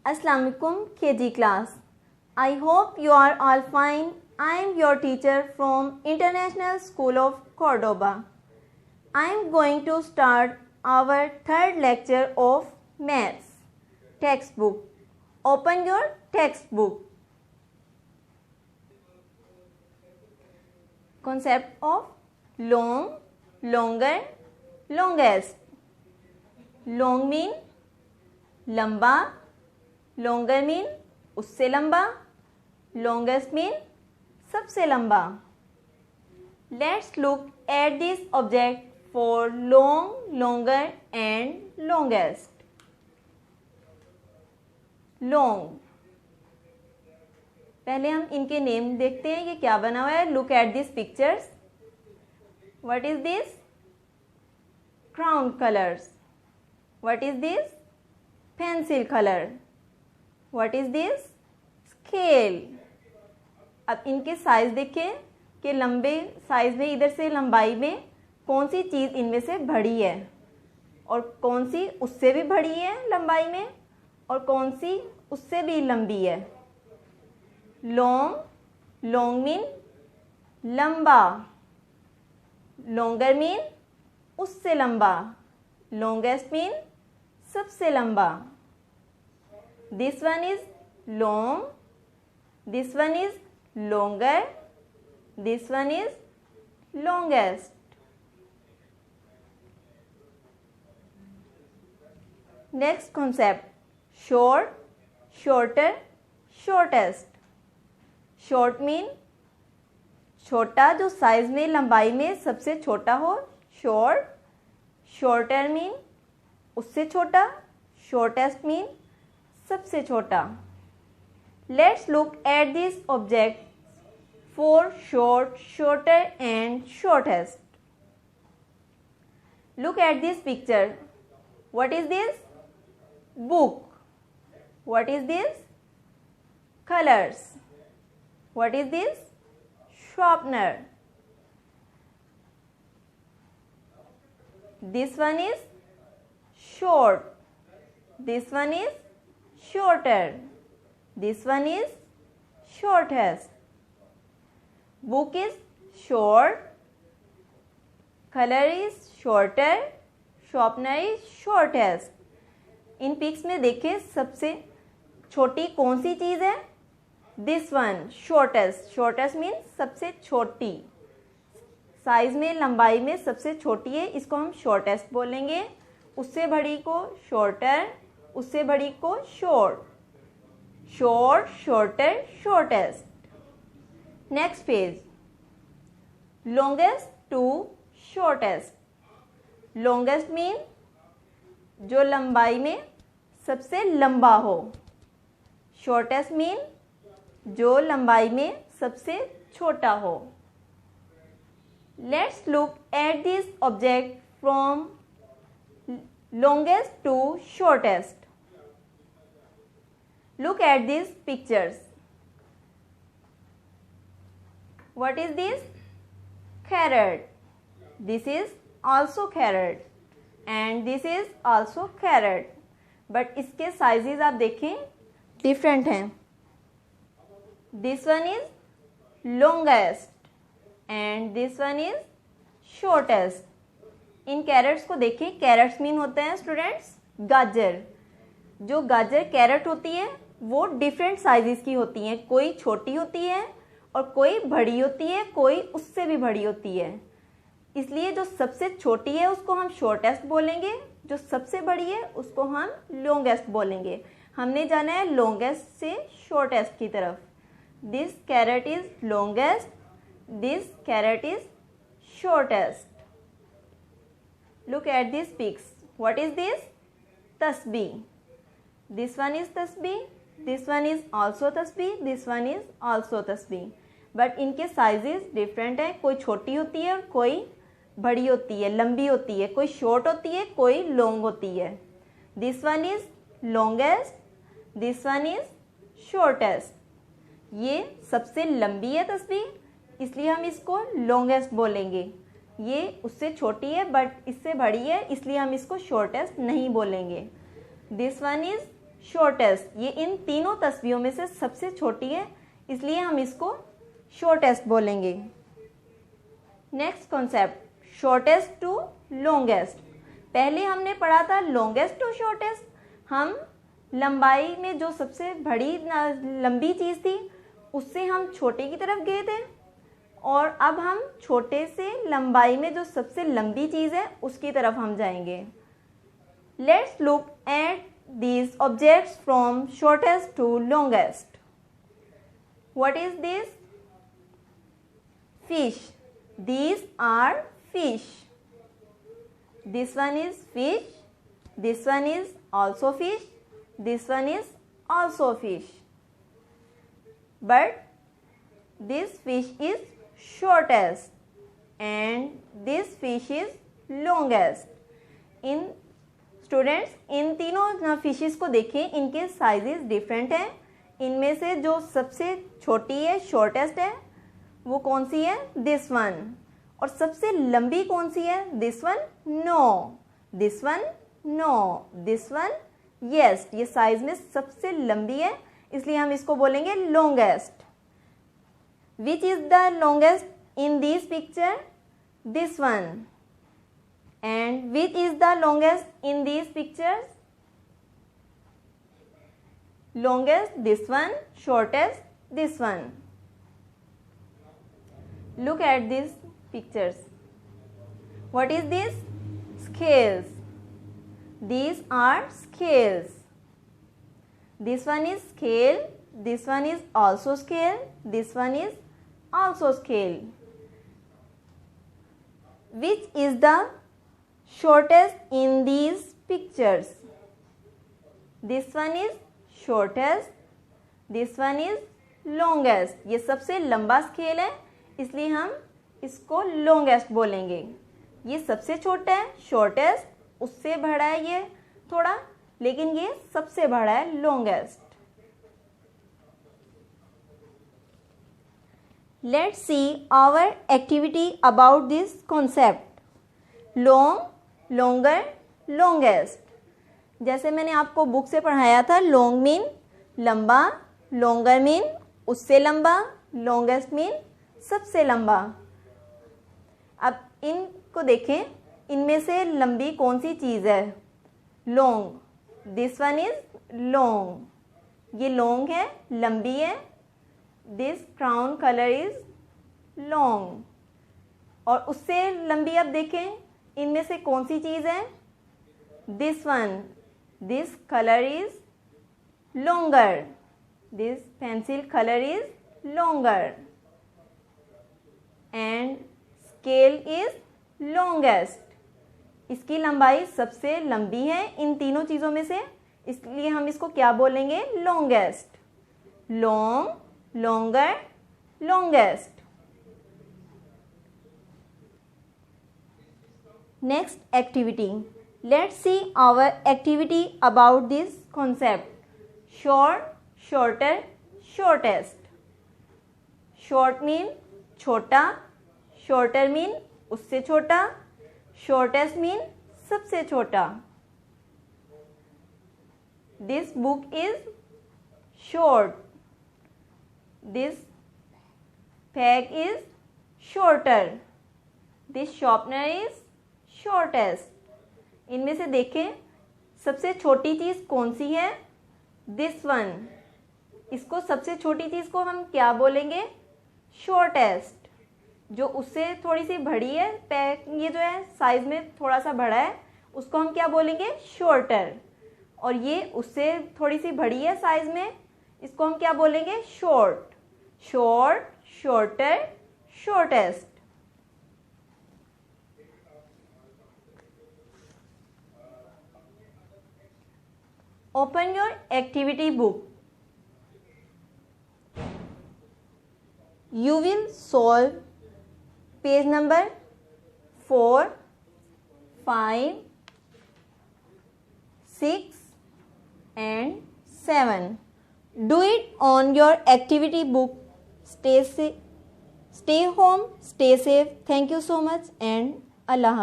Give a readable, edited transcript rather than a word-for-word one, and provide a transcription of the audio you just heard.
Assalamu alaikum KG class. I hope you are all fine. I am your teacher from International School of Cordoba. I am going to start our third lecture of maths textbook. Open your textbook. Concept of long, longer, longest. Long mean लंबा, longer mean उससे लंबा, longest mean सबसे लंबा. Let's look at this object for long, longer and longest. Long. पहले हम इनके name देखते हैं कि क्या बना हुआ है. Look at these pictures. What is this? Ground colors. What is this? Pencil color. What is this? Scale. अब इनके साइज देखें कि लंबे साइज में इधर से लंबाई में कौन सी चीज़ इनमें से बड़ी है और कौन सी उससे भी बड़ी है लंबाई में और कौन सी उससे भी लंबी है. लॉन्ग, लॉन्ग मीन लंबा, लॉन्गर मीन उससे लंबा, लॉन्गेस्ट मीन सबसे लंबा. This one is long, this one is longer, this one is longest. Next concept short, shorter, shortest. Short mean छोटा जो साइज में लंबाई में सबसे छोटा हो, शॉर्ट. शॉर्टर मीन उससे छोटा, शॉर्टेस्ट मीन सबसे छोटा. Let's look at this object for short, shorter and shortest. Look at this picture. What is this? Book. What is this? Colours. What is this? sharpener. This one is short. This one is shorter. This one is shortest. Book is short. Color is shorter. Sharpener is shortest. इन pics में देखें सबसे छोटी कौन सी चीज़ है? This one shortest. Shortest means सबसे छोटी, साइज में लंबाई में सबसे छोटी है, इसको हम शॉर्टेस्ट बोलेंगे. उससे बड़ी को शॉर्टर, उससे बड़ी को short. Short, shorter, shortest. Next page. Longest to shortest. Longest mean जो लंबाई में सबसे लंबा हो. शॉर्टेस्ट मीन जो लंबाई में सबसे छोटा हो. Let's look at this object from longest to shortest. Look at these pictures. What is this? Carrot. This is also carrot and this is also carrot. But इसके sizes आप देखें different हैं. This one is longest and this one is shortest. इन carrots को देखें. Crates mean होते हैं students गाजर. जो गाजर कैरेट होती है वो डिफरेंट साइजेस की होती हैं. कोई छोटी होती है और कोई बड़ी होती है, कोई उससे भी बड़ी होती है. इसलिए जो सबसे छोटी है उसको हम शॉर्टेस्ट बोलेंगे, जो सबसे बड़ी है उसको हम लॉन्गेस्ट बोलेंगे. हमने जाना है लॉन्गेस्ट से शॉर्टेस्ट की तरफ. This carrot is longest, this carrot is shortest. Look at these pics. What is this? Tasbih. This one is tasbih. This one is also tasbih. This one is also tasbih. But इनके sizes different हैं. कोई छोटी होती है और कोई बड़ी होती है, लंबी होती है. कोई short होती है, कोई long होती है. This one is longest. This one is shortest. ये सबसे लंबी है तस्बीह, इसलिए हम इसको longest बोलेंगे. ये उससे छोटी है बट इससे बड़ी है, इसलिए हम इसको शॉर्टेस्ट नहीं बोलेंगे. This one is shortest. ये इन तीनों तस्वीरों में से सबसे छोटी है, इसलिए हम इसको शॉर्टेस्ट बोलेंगे। Next concept, shortest to longest. पहले हमने पढ़ा था लॉन्गेस्ट टू शॉर्टेस्ट। हम लंबाई में जो सबसे बड़ी लंबी चीज़ थी उससे हम छोटे की तरफ गए थे, और अब हम छोटे से लंबाई में जो सबसे लंबी चीज़ है उसकी तरफ हम जाएंगे। Let's look at these objects from shortest to longest. What is this? Fish. These are fish. This one is fish. This one is also fish. This one is also fish. But this fish is shortest and this fish is longest. In students, इन तीनों fishes को देखें, इनके sizes different हैं। इनमें से जो सबसे छोटी है, शॉर्टेस्ट है, वो कौन सी है? This one. और सबसे लंबी कौन सी है? This one? No. This one? No. This one? Yes. ये साइज में सबसे लंबी है, इसलिए हम इसको बोलेंगे longest. Which is the longest in this picture? This one. And which is the longest in these pictures? Longest this one, shortest this one. Look at these pictures. What is this? Scales. These are scales. This one is scale. This one is also scale. This one is also scale. Which is the shortest in these pictures? This one is shortest, this one is longest. ये सबसे लंबा scale है, इसलिए हम इसको longest बोलेंगे। ये सबसे छोटा है, shortest, उससे बड़ा है ये थोड़ा, लेकिन ये सबसे बड़ा है, longest. Let's see our activity about this concept. Long, longer, longest. जैसे मैंने आपको बुक से पढ़ाया था, लॉन्ग मीन लंबा, लॉन्गर मीन उससे लंबा, लॉन्गेस्ट मीन सबसे लंबा। अब इनको देखें, इनमें से लंबी कौन सी चीज़ है? Long. This one is long. ये लॉन्ग है, लंबी है। This crown colour is long. और उससे लंबी अब देखें, इनमें से कौन सी चीज़ है? This one. This colour is longer. This pencil colour is longer and scale is longest. इसकी लंबाई सबसे लंबी है इन तीनों चीज़ों में से, इसलिए हम इसको क्या बोलेंगे? Longest. Long, longer, longest. Next activity. Let's see our activity about this concept. Short, shorter, shortest. Short mean छोटा, shorter mean उससे छोटा, shortest mean सबसे छोटा. This book is short. This bag is shorter. This sharpener is shortest. इनमें से देखें, सबसे छोटी चीज़ कौन सी है? This one. इसको सबसे छोटी चीज़ को हम क्या बोलेंगे? शॉर्टेस्ट। जो उससे थोड़ी सी बड़ी है, ये जो है साइज में थोड़ा सा बड़ा है, उसको हम क्या बोलेंगे? शॉर्टर। और ये उससे थोड़ी सी बड़ी है साइज में, इसको हम क्या बोलेंगे? Short. Short, shorter, shortest. Open your activity book. You will solve page number 4, 5, 6 and 7. Do it on your activity book. Stay home, stay safe. Thank you so much and Allah Hafiz.